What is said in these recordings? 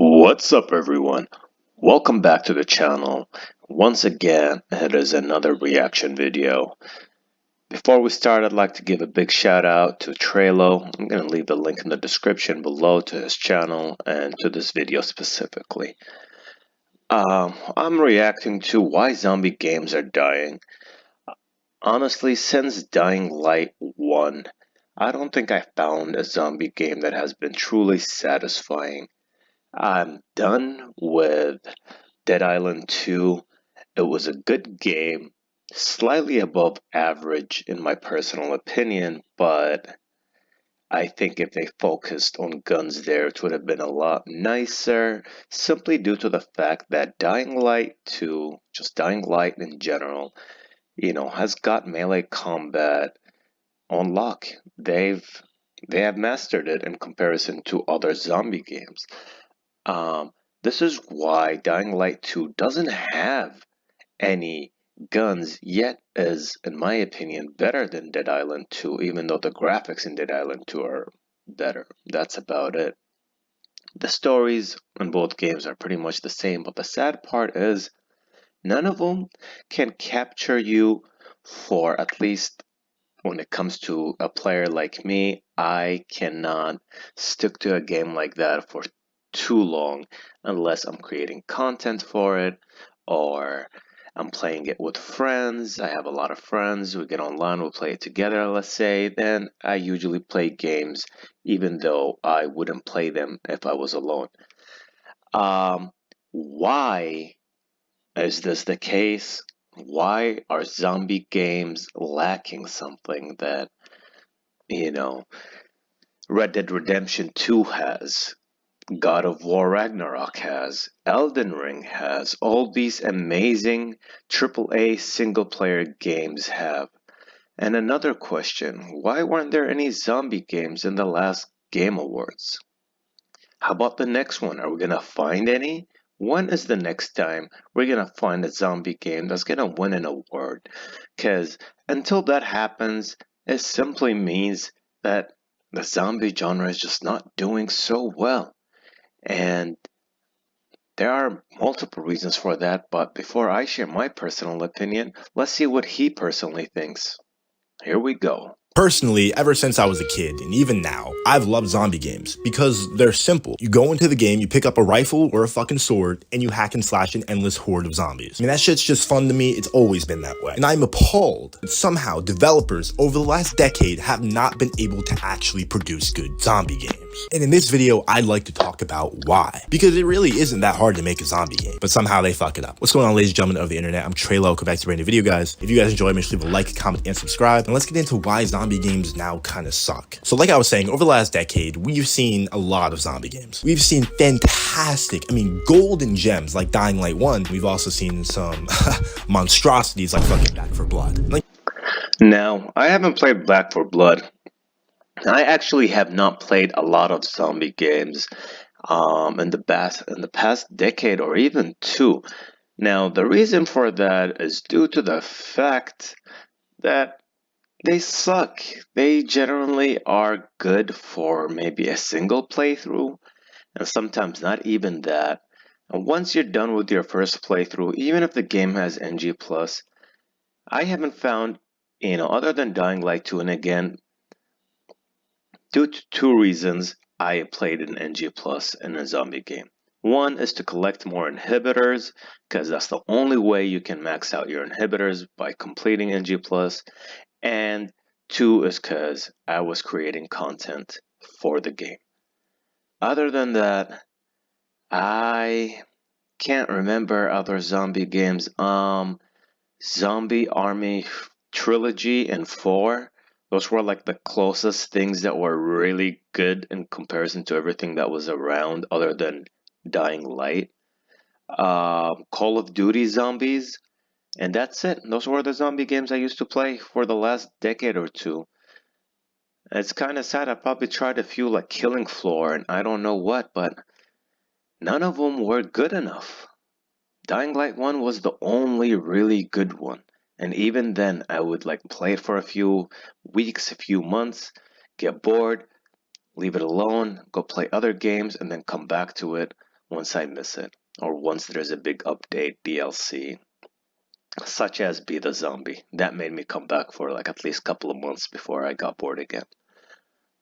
What's up, everyone? Welcome back to the channel. Once again, it is another reaction video. Before we start, I'd like to give a big shout out to Treyllo. I'm going to leave the link in the description below to his channel and to this video specifically. I'm reacting to why zombie games are dying. Honestly, since Dying Light 1, I don't think I found a zombie game that has been truly satisfying. I'm done with Dead Island 2. It was a good game, slightly above average in my personal opinion, but I think if they focused on guns there, it would have been a lot nicer, simply due to the fact that Dying Light 2, just Dying Light in general, has got melee combat on lock. They have mastered it in comparison to other zombie games. Um, this is why Dying Light 2 doesn't have any guns, yet is, in my opinion, better than Dead Island 2, even though the graphics in Dead Island 2 are better. That's about it. The stories in both games are pretty much the same, but the sad part is none of them can capture you for, at least when it comes to a player like me. I cannot stick to a game like that for too long unless I'm creating content for it or I'm playing it with friends. I have a lot of friends. We get online, we'll play it together, let's say. Then I usually play games even though I wouldn't play them if I was alone. Why is this the case? Why are zombie games lacking something that, you know, Red Dead Redemption 2 has, God of War Ragnarok has, Elden Ring has, all these amazing AAA single player games have? And another question, why weren't there any zombie games in the last Game Awards? How about the next one? Are we gonna find any? When is the next time we're gonna find a zombie game that's gonna win an award? Because until that happens, it simply means that the zombie genre is just not doing so well. And there are multiple reasons for that, but before I share my personal opinion, let's see what he personally thinks. Here we go. Personally, ever since I was a kid, and even now, I've loved zombie games because they're simple. You go into the game, you pick up a rifle or a fucking sword, and you hack and slash an endless horde of zombies. I mean, that shit's just fun to me. It's always been that way. And I'm appalled that somehow developers over the last decade have not been able to actually produce good zombie games. And in this video, I'd like to talk about why. Because it really isn't that hard to make a zombie game, but somehow they fuck it up. What's going on, ladies and gentlemen of the internet? I'm Treyllo. Welcome back to a brand new video, guys. If you guys enjoy, make sure to leave a like, comment, and subscribe. And let's get into why zombie games now kind of suck. So like I was saying, over the last decade, we've seen a lot of zombie games. We've seen fantastic, golden gems like Dying Light 1. We've also seen some monstrosities like fucking Back 4 Blood. Now, I haven't played Back 4 Blood. I actually have not played a lot of zombie games in the past decade or even two. Now, the reason for that is due to the fact that they suck. They generally are good for maybe a single playthrough, and sometimes not even that. And once you're done with your first playthrough, even if the game has NG+, I haven't found, other than Dying Light 2, and again, due to two reasons, I played an NG Plus in a zombie game. One is to collect more inhibitors, because that's the only way you can max out your inhibitors, by completing NG Plus. And two is because I was creating content for the game. Other than that, I can't remember other zombie games. Zombie Army Trilogy and 4. Those were like the closest things that were really good in comparison to everything that was around other than Dying Light. Call of Duty Zombies, and that's it. Those were the zombie games I used to play for the last decade or two. It's kind of sad. I probably tried a few like Killing Floor and I don't know what, but none of them were good enough. Dying Light 1 was the only really good one. And even then, I would like play it for a few weeks, a few months, get bored, leave it alone, go play other games, and then come back to it once I miss it, or once there's a big update DLC, such as Be the Zombie. That made me come back for like at least a couple of months before I got bored again.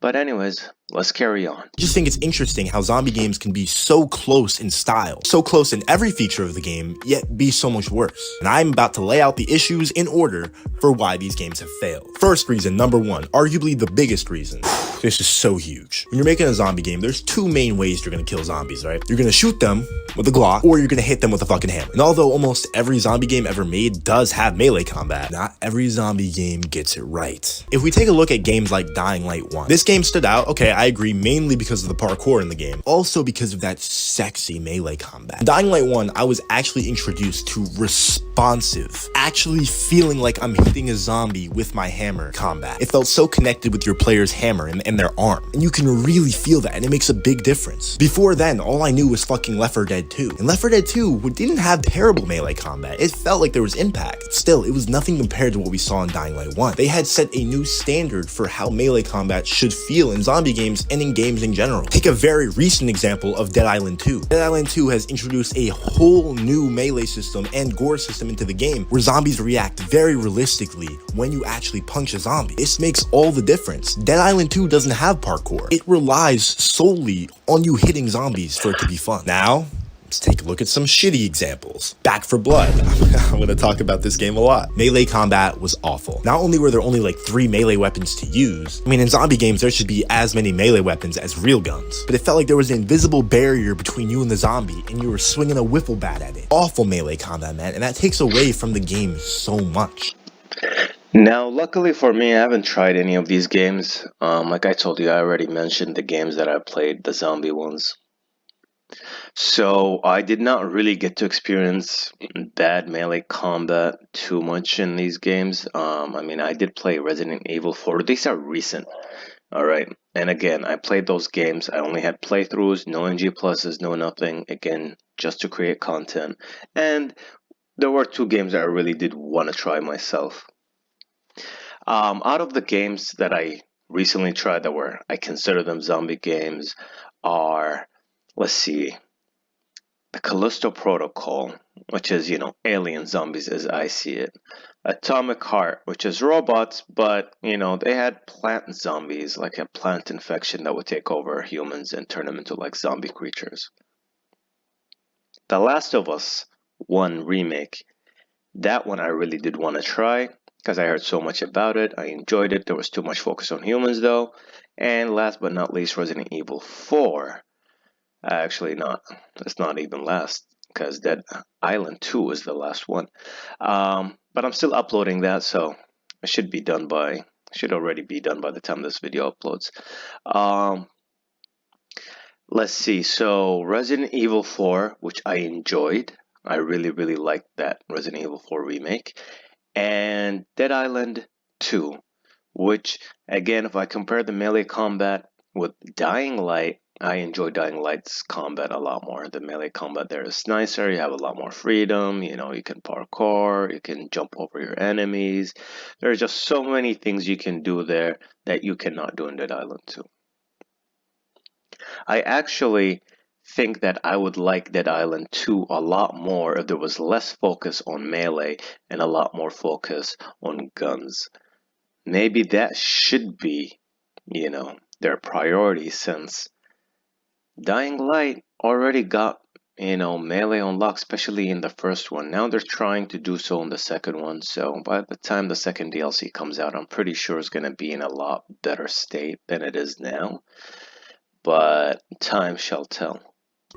But anyways, let's carry on. I just think it's interesting how zombie games can be so close in style, so close in every feature of the game, yet be so much worse. And I'm about to lay out the issues in order for why these games have failed. First reason, number one, arguably the biggest reason. This is so huge. When you're making a zombie game, there's two main ways you're gonna kill zombies, right? You're gonna shoot them with a Glock, or you're gonna hit them with a fucking hammer. And although almost every zombie game ever made does have melee combat, not every zombie game gets it right. If we take a look at games like Dying Light 1, this game stood out, okay, I agree, mainly because of the parkour in the game, also because of that sexy melee combat. In Dying Light 1, I was actually introduced to responsive, actually feeling like I'm hitting a zombie with my hammer combat. It felt so connected with your player's hammer and their arm, and you can really feel that, and it makes a big difference. Before then, all I knew was fucking Left 4 Dead 2, and Left 4 Dead 2 didn't have terrible melee combat. It felt like there was impact. Still, it was nothing compared to what we saw in Dying Light 1. They had set a new standard for how melee combat should feel in zombie games and in games in general. Take a very recent example of Dead Island 2. Dead Island 2 has introduced a whole new melee system and gore system into the game where zombies react very realistically when you actually punch a zombie. This makes all the difference. Dead Island 2 doesn't have parkour. It relies solely on you hitting zombies for it to be fun. Now, let's take a look at some shitty examples. Back 4 Blood. I'm going to talk about this game a lot. Melee combat was awful. Not only were there only like 3 melee weapons to use, I mean, in zombie games, there should be as many melee weapons as real guns, but it felt like there was an invisible barrier between you and the zombie, and you were swinging a wiffle bat at it. Awful melee combat, man, and that takes away from the game so much. Now, luckily for me, I haven't tried any of these games. Like I told you, I already mentioned the games that I played, the zombie ones. So I did not really get to experience bad melee combat too much in these games. I mean, I did play Resident Evil 4. These are recent, all right? And again, I played those games. I only had playthroughs, no NG pluses, no nothing. Again, just to create content. And there were 2 games that I really did want to try myself. Out of the games that I recently tried that I consider them zombie games are, let's see, the Callisto Protocol, which is, alien zombies as I see it. Atomic Heart, which is robots, but, they had plant zombies, like a plant infection that would take over humans and turn them into like zombie creatures. The Last of Us 1 remake, that one I really did want to try because I heard so much about it. I enjoyed it. There was too much focus on humans though. And last but not least, Resident Evil 4. Actually not. It's not even last because Dead Island 2 is the last one. But I'm still uploading that, so it should already be done by the time this video uploads. Let's see. So Resident Evil 4, which I enjoyed. I really, really liked that Resident Evil 4 remake. And Dead Island 2, which, again, if I compare the melee combat with Dying Light, I enjoy Dying Light's combat a lot more. The melee combat there is nicer. You have a lot more freedom. You can parkour. You can jump over your enemies. There are just so many things you can do there that you cannot do in Dead Island 2. I actually think that I would like Dead Island 2 a lot more if there was less focus on melee and a lot more focus on guns. Maybe that should be, their priority, since Dying Light already got, melee unlocked, especially in the first one. Now they're trying to do so in the second one. So by the time the second DLC comes out, I'm pretty sure it's going to be in a lot better state than it is now. But time shall tell.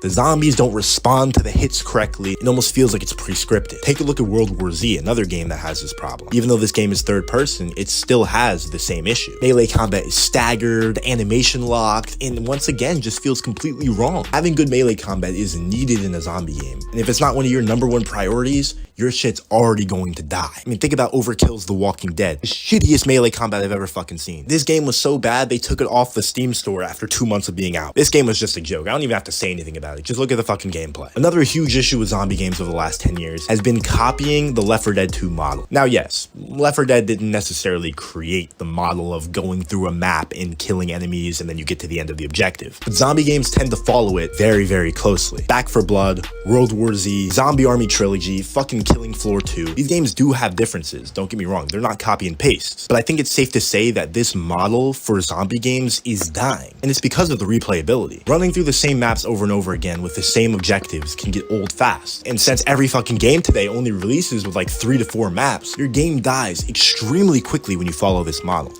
The zombies don't respond to the hits correctly. It almost feels like it's pre-scripted. Take a look at World War Z, another game that has this problem. Even though this game is third person, it still has the same issue. Melee combat is staggered, animation locked, and once again just feels completely wrong. Having good melee combat is needed in a zombie game. And if it's not one of your #1 priorities, your shit's already going to die. I mean, think about Overkill's The Walking Dead. The shittiest melee combat I've ever fucking seen. This game was so bad, they took it off the Steam store after 2 months of being out. This game was just a joke. I don't even have to say anything about it. Just look at the fucking gameplay. Another huge issue with zombie games over the last 10 years has been copying the Left 4 Dead 2 model. Now, yes, Left 4 Dead didn't necessarily create the model of going through a map and killing enemies and then you get to the end of the objective. But zombie games tend to follow it very, very closely. Back 4 Blood, World War Z, Zombie Army Trilogy, fucking Killing Floor 2. These games do have differences, don't get me wrong. They're not copy and paste. But I think it's safe to say that this model for zombie games is dying. And it's because of the replayability. Running through the same maps over and over again with the same objectives can get old fast. And since every fucking game today only releases with like 3 to 4 maps, your game dies extremely quickly when you follow this model.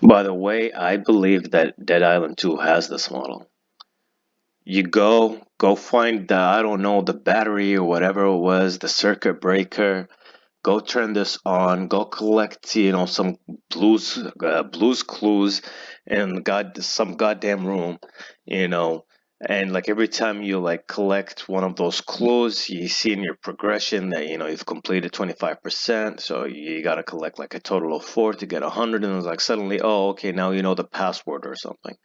By the way, I believe that Dead Island 2 has this model. You go find the, I don't know, the battery or whatever it was, the circuit breaker. Go turn this on. Go collect, some blues clues in some goddamn room, And like every time you like collect one of those clues, you see in your progression that you've completed 25%. So you gotta collect like a total of 4 to get 100, and it's like suddenly, oh, okay, now you know the password or something.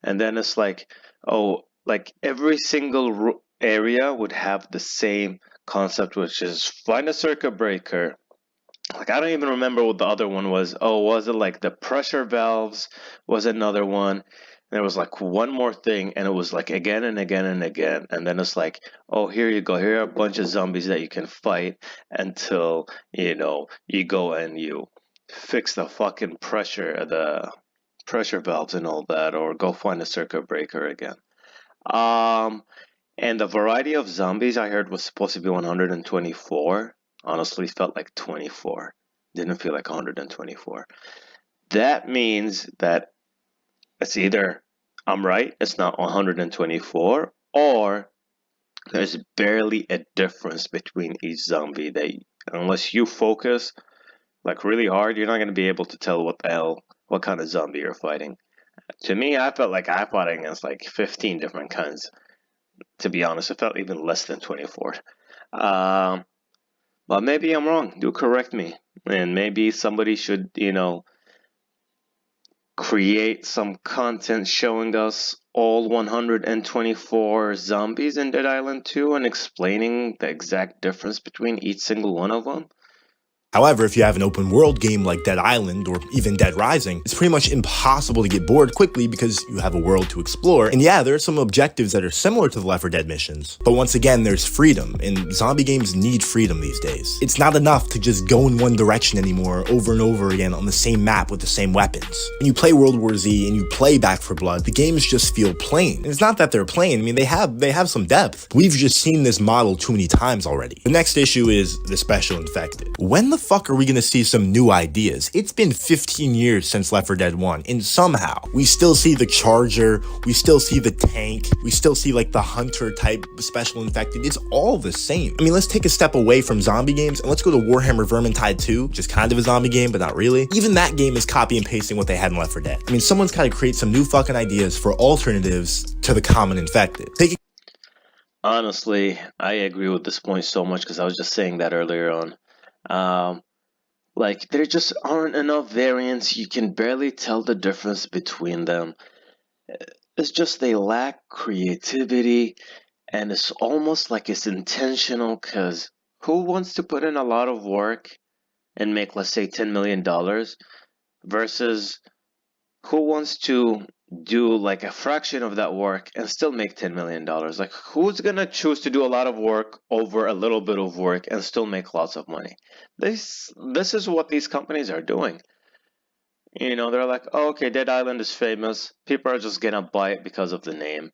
And then it's like, oh, like every single area would have the same concept, which is find a circuit breaker. Like I don't even remember what the other one was. Oh, was it like the pressure valves was another one? And there was like one more thing, and it was like again and again and again. And then it's like, oh, here you go. Here are a bunch of zombies that you can fight until, you go and you fix the fucking the pressure valves and all that, or go find a circuit breaker again. And the variety of zombies I heard was supposed to be 124. Honestly, felt like 24. Didn't feel like 124. That means that it's either I'm right, it's not 124, or there's barely a difference between each zombie. Unless you focus like really hard, you're not going to be able to tell what kind of zombie you're fighting. To me, I felt like I fought against like 15 different kinds. To be honest, it felt even less than 24. But maybe I'm wrong. Do correct me. And maybe somebody should, create some content showing us all 124 zombies in Dead Island 2 and explaining the exact difference between each single one of them. However, if you have an open world game like Dead Island or even Dead Rising, it's pretty much impossible to get bored quickly because you have a world to explore. And yeah, there are some objectives that are similar to the Left 4 Dead missions. But once again, there's freedom, and zombie games need freedom these days. It's not enough to just go in one direction anymore over and over again on the same map with the same weapons. When you play World War Z and you play Back 4 Blood, the games just feel plain. And it's not that they're plain, I mean, they have some depth. We've just seen this model too many times already. The next issue is the Special Infected. When the fuck are we gonna see some new ideas? It's been 15 years since Left 4 Dead 1, and somehow we still see the Charger, we still see the tank, we still see like the Hunter type Special Infected. It's all the same. I mean, let's take a step away from zombie games and let's go to Warhammer Vermintide 2, which is kind of a zombie game, but not really. Even that game is copy and pasting what they had in Left 4 Dead. I mean, someone's gotta create some new fucking ideas for alternatives to the common infected. Honestly, I agree with this point so much because I was just saying that earlier on. Like, there just aren't enough variants. You can barely tell the difference between them. It's just they lack creativity, and it's almost like it's intentional because who wants to put in a lot of work and make, let's say, $10 million versus who wants to do like a fraction of that work and still make $10 million? Like, who's gonna choose to do a lot of work over a little bit of work and still make lots of money? This is what these companies are doing. They're like, oh, okay, Dead Island is famous. People are just gonna buy it because of the name.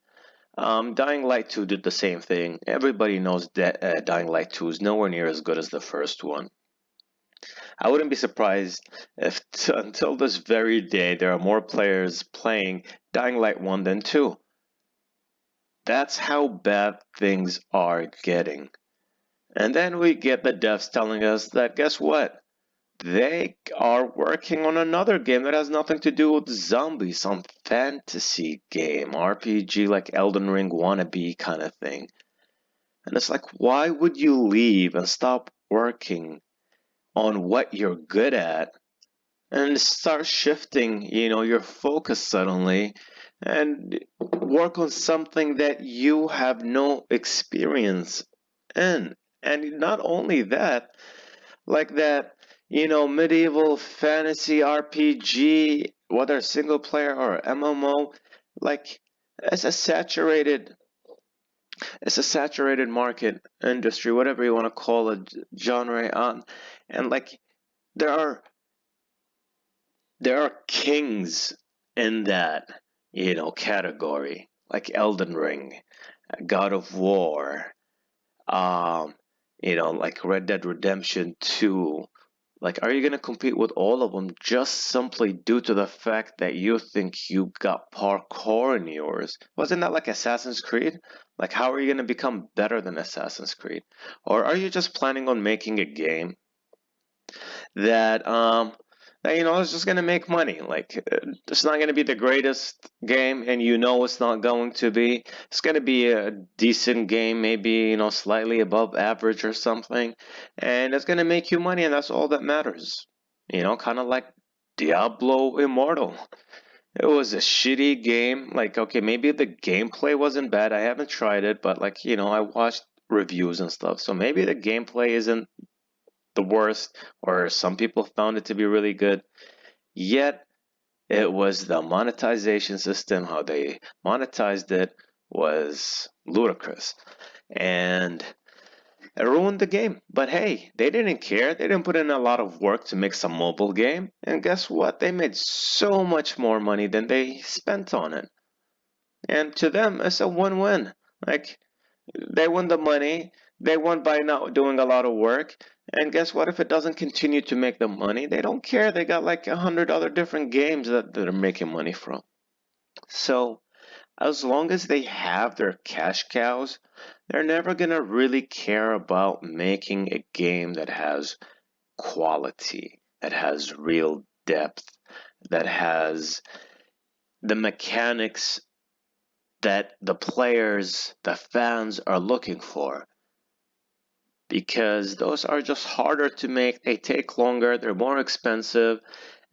Dying Light 2 did the same thing. Everybody knows that Dying Light 2 is nowhere near as good as the first one. I wouldn't be surprised if until this very day there are more players playing Dying Light 1 than 2. That's how bad things are getting. And then we get the devs telling us that, guess what? They are working on another game that has nothing to do with zombies, some fantasy game, RPG like Elden Ring wannabe kind of thing. And it's like, why would you leave and stop working on what you're good at and start shifting, your focus suddenly and work on something that you have no experience in? And not only that, like that, medieval fantasy RPG, whether single player or MMO, like it's a saturated market industry, whatever you want to call it, genre on, and like there are kings in that category, like Elden Ring, God of War, um like Red Dead Redemption 2. Like, are you going to compete with all of them just simply due to the fact that you think you got parkour in yours? Wasn't that like Assassin's Creed? Like, how are you going to become better than Assassin's Creed? Or are you just planning on making a game that is just gonna make money? Like, it's not gonna be the greatest game, and it's not going to be. It's gonna be a decent game, maybe slightly above average or something, and it's gonna make you money, and that's all that matters. Kind of like Diablo Immortal. It was a shitty game. Like, okay, maybe the gameplay wasn't bad. I haven't tried it, but like, I watched reviews and stuff, so maybe the gameplay isn't the worst, or some people found it to be really good. Yet, it was the monetization system, how they monetized it was ludicrous. And it ruined the game. But hey, they didn't care. They didn't put in a lot of work to make some mobile game. And guess what? They made so much more money than they spent on it. And to them, it's a win-win. Like, they won the money. They won by not doing a lot of work. And guess what? If it doesn't continue to make them money, they don't care. They got like 100 other different games that they're making money from. So as long as they have their cash cows, they're never going to really care about making a game that has quality, that has real depth, that has the mechanics that the players, the fans are looking for. Because those are just harder to make, they take longer, they're more expensive,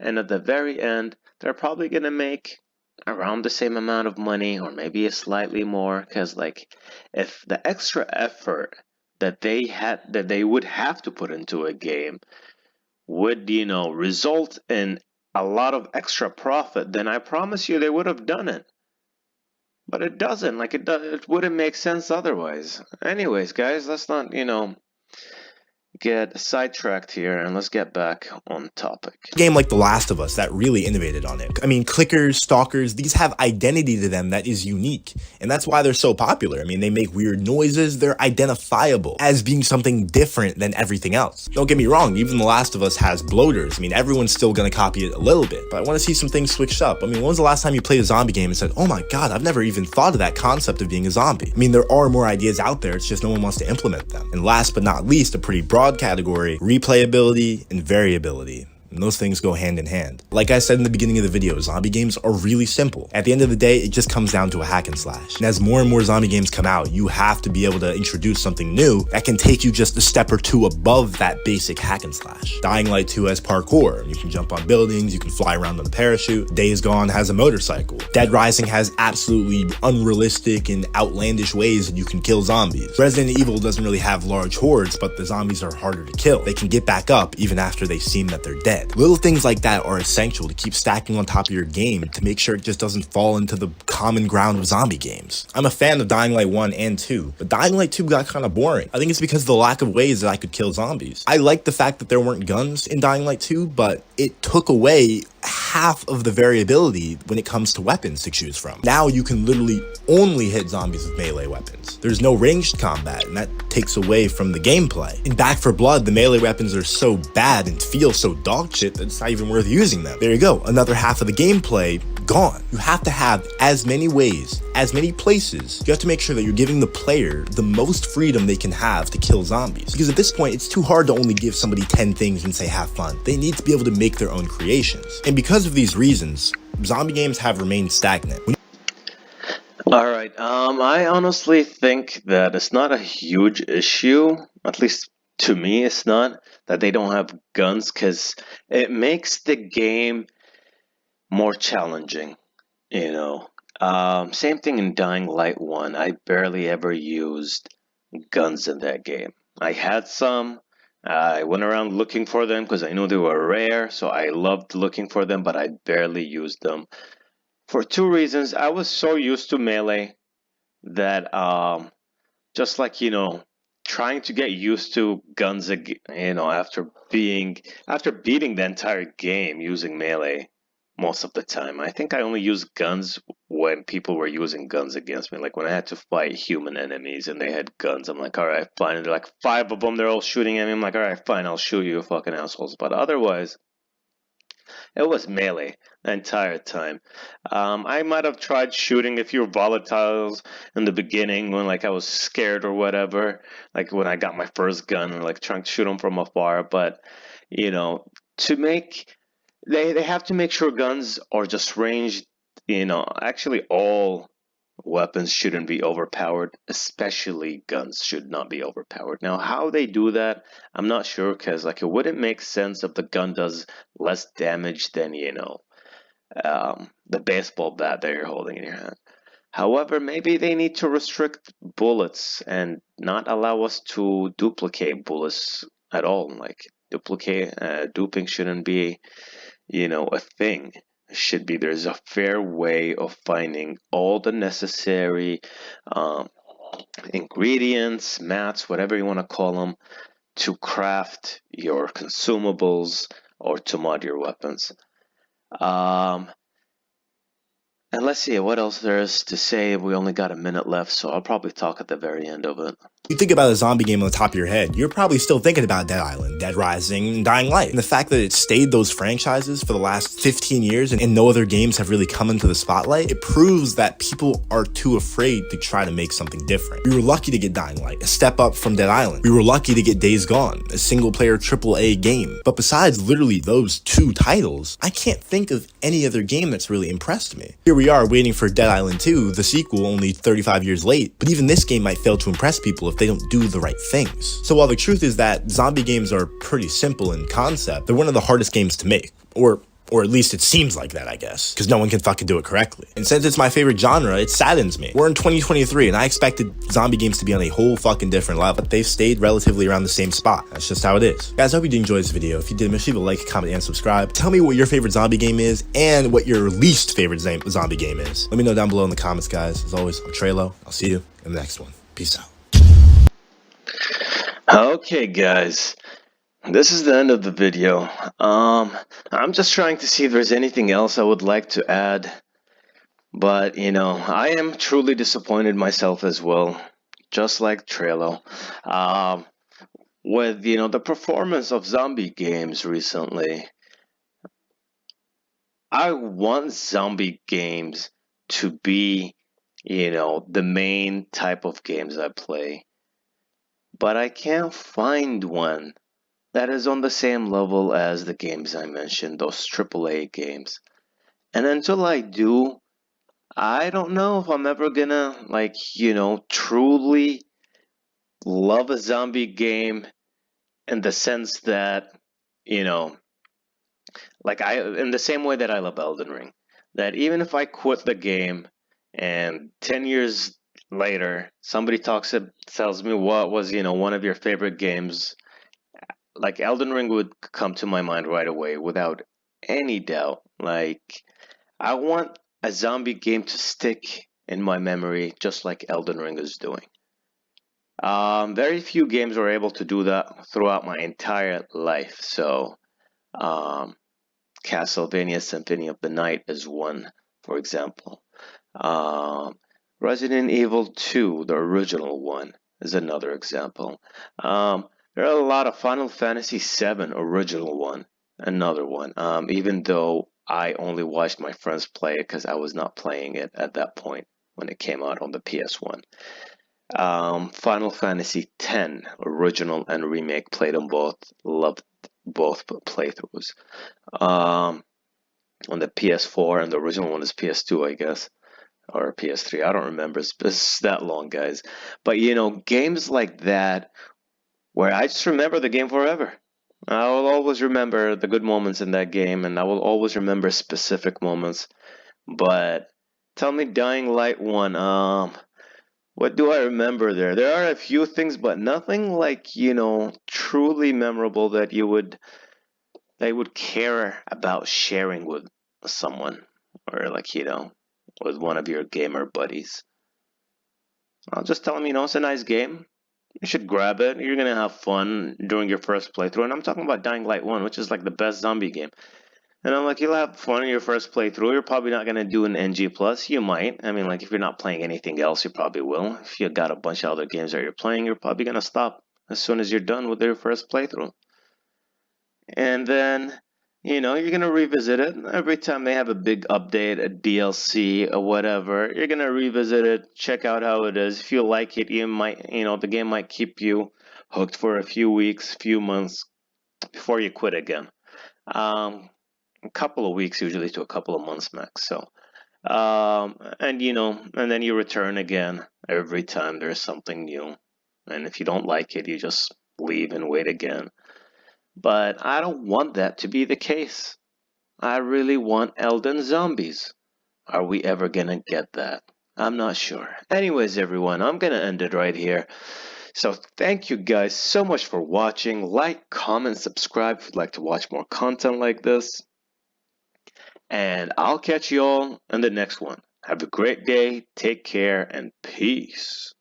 and at the very end, they're probably going to make around the same amount of money or maybe a slightly more. Because like, if the extra effort that they would have to put into a game would result in a lot of extra profit, then I promise you they would have done it. But it doesn't. Like, it wouldn't make sense otherwise. Anyways, guys, let's not get sidetracked here, and let's get back on topic. A game like The Last of Us that really innovated on it. I mean, clickers, stalkers, these have identity to them that is unique, and that's why they're so popular. I mean, they make weird noises, they're identifiable as being something different than everything else. Don't get me wrong, even The Last of Us has bloaters. I mean, everyone's still gonna copy it a little bit, but I want to see some things switched up. I mean, when was the last time you played a zombie game and said, oh my god, I've never even thought of that concept of being a zombie? I mean, there are more ideas out there, it's just no one wants to implement them. And last but not least, a pretty broad category, replayability and variability. And those things go hand in hand. Like I said in the beginning of the video, zombie games are really simple. At the end of the day, it just comes down to a hack and slash. And as more and more zombie games come out, you have to be able to introduce something new that can take you just a step or two above that basic hack and slash. Dying Light 2 has parkour. You can jump on buildings, you can fly around on a parachute. Days Gone has a motorcycle. Dead Rising has absolutely unrealistic and outlandish ways that you can kill zombies. Resident Evil doesn't really have large hordes, but the zombies are harder to kill. They can get back up even after they seem that they're dead. Little things like that are essential to keep stacking on top of your game to make sure it just doesn't fall into the common ground of zombie games. I'm a fan of Dying Light 1 and 2, but Dying Light 2 got kind of boring. I think it's because of the lack of ways that I could kill zombies. I like the fact that there weren't guns in Dying Light 2, but it took away half of the variability when it comes to weapons to choose from. Now you can literally only hit zombies with melee weapons. There's no ranged combat, and that takes away from the gameplay. In Back 4 Blood, the melee weapons are so bad and feel so dog shit that it's not even worth using them. There you go, another half of the gameplay gone. You have to have as many ways, as many places. You have to make sure that you're giving the player the most freedom they can have to kill zombies. Because at this point, it's too hard to only give somebody 10 things and say have fun. They need to be able to make their own creations. And because of these reasons, zombie games have remained stagnant. All right. I honestly think that it's not a huge issue, at least to me, it's not that they don't have guns, because it makes the game more challenging, you know. Same thing in Dying Light 1. I barely ever used guns in that game. I had some. I went around looking for them because I knew they were rare, so I loved looking for them, but I barely used them. For two reasons. I was so used to melee that just like trying to get used to guns after beating the entire game using melee most of the time. I think I only used guns when people were using guns against me, like when I had to fight human enemies and they had guns. I'm like, all right, fine. And they're like five of them, they're all shooting at me. I'm like, all right, fine, I'll shoot you, fucking assholes. But otherwise, it was melee the entire time. I might have tried shooting a few volatiles in the beginning when like I was scared or whatever, like when I got my first gun, or like trying to shoot them from afar. But you know, to make they have to make sure guns are just ranged. Actually, all weapons shouldn't be overpowered, especially guns should not be overpowered. Now, how they do that, I'm not sure, because like it wouldn't make sense if the gun does less damage than the baseball bat that you're holding in your hand. However, maybe they need to restrict bullets and not allow us to duplicate bullets at all. Like duping shouldn't be a thing. Should be there's a fair way of finding all the necessary um, ingredients, mats, whatever you want to call them, to craft your consumables or to mod your weapons. Um, and let's see what else there is to say. We only got a minute left, so I'll probably talk at the very end of it. You think about a zombie game on the top of your head, you're probably still thinking about Dead Island, Dead Rising, and Dying Light. And the fact that it stayed those franchises for the last 15 years and no other games have really come into the spotlight, it proves that people are too afraid to try to make something different. We were lucky to get Dying Light, a step up from Dead Island. We were lucky to get Days Gone, a single-player AAA game. But besides literally those two titles, I can't think of any other game that's really impressed me. Here we are waiting for Dead Island 2, the sequel, only 35 years late, but even this game might fail to impress people if they don't do the right things. So while the truth is that zombie games are pretty simple in concept, they're one of the hardest games to make. Or at least it seems like that, I guess, because no one can fucking do it correctly. And since it's my favorite genre, it saddens me. We're in 2023, and I expected zombie games to be on a whole fucking different level, but they've stayed relatively around the same spot. That's just how it is. Guys, I hope you did enjoy this video. If you did, make sure you leave a like, comment, and subscribe. Tell me what your favorite zombie game is, and what your least favorite zombie game is. Let me know down below in the comments, guys. As always, I'm Treyllo. I'll see you in the next one. Peace out. Okay, guys. This is the end of the video. I'm just trying to see if there's anything else I would like to add. But, I am truly disappointed myself as well, just like Treyllo. With, the performance of zombie games recently. I want zombie games to be, the main type of games I play. But I can't find one that is on the same level as the games I mentioned, those AAA games. And until I do, I don't know if I'm ever gonna, truly love a zombie game in the sense that, you know, in the same way that I love Elden Ring. That even if I quit the game and 10 years later, somebody tells me what was, one of your favorite games, like Elden Ring would come to my mind right away without any doubt. Like, I want a zombie game to stick in my memory just like Elden Ring is doing. Very few games were able to do that throughout my entire life. So, Castlevania Symphony of the Night is one, for example. Um, Resident Evil 2, the original one, is another example. There are a lot of Final Fantasy VII original one, another one. Even though I only watched my friends play it because I was not playing it at that point when it came out on the PS1. Final Fantasy X, original and remake, played them both, loved both playthroughs. On the PS4, and the original one is PS2, I guess. or PS3. I don't remember. It's that long, guys. But you know, games like that where I just remember the game forever. I will always remember the good moments in that game, and I will always remember specific moments. But tell me, Dying Light 1, what do I remember there? There are a few things, but nothing like, truly memorable that they would care about sharing with someone or like, with one of your gamer buddies. I'll just tell them, it's a nice game. You should grab it. You're gonna have fun during your first playthrough. And I'm talking about Dying Light 1, which is like the best zombie game. And I'm like, you'll have fun in your first playthrough. You're probably not gonna do an NG plus. You might. I mean, like if you're not playing anything else, you probably will. If you got a bunch of other games that you're playing, you're probably gonna stop as soon as you're done with your first playthrough. And then, you're gonna revisit it every time they have a big update, a DLC or whatever. You're gonna revisit it, check out how it is. If you like it, you might, the game might keep you hooked for a few weeks, few months before you quit again. A couple of weeks usually to a couple of months max. So, and then you return again every time there's something new. And if you don't like it, you just leave and wait again. But I don't want that to be the case. I really want Elden Zombies. Are we ever gonna get that? I'm not sure. Anyways, everyone, I'm gonna end it right here. So thank you guys so much for watching. Like, comment, subscribe if you'd like to watch more content like this. And I'll catch you all in the next one. Have a great day, take care, and peace.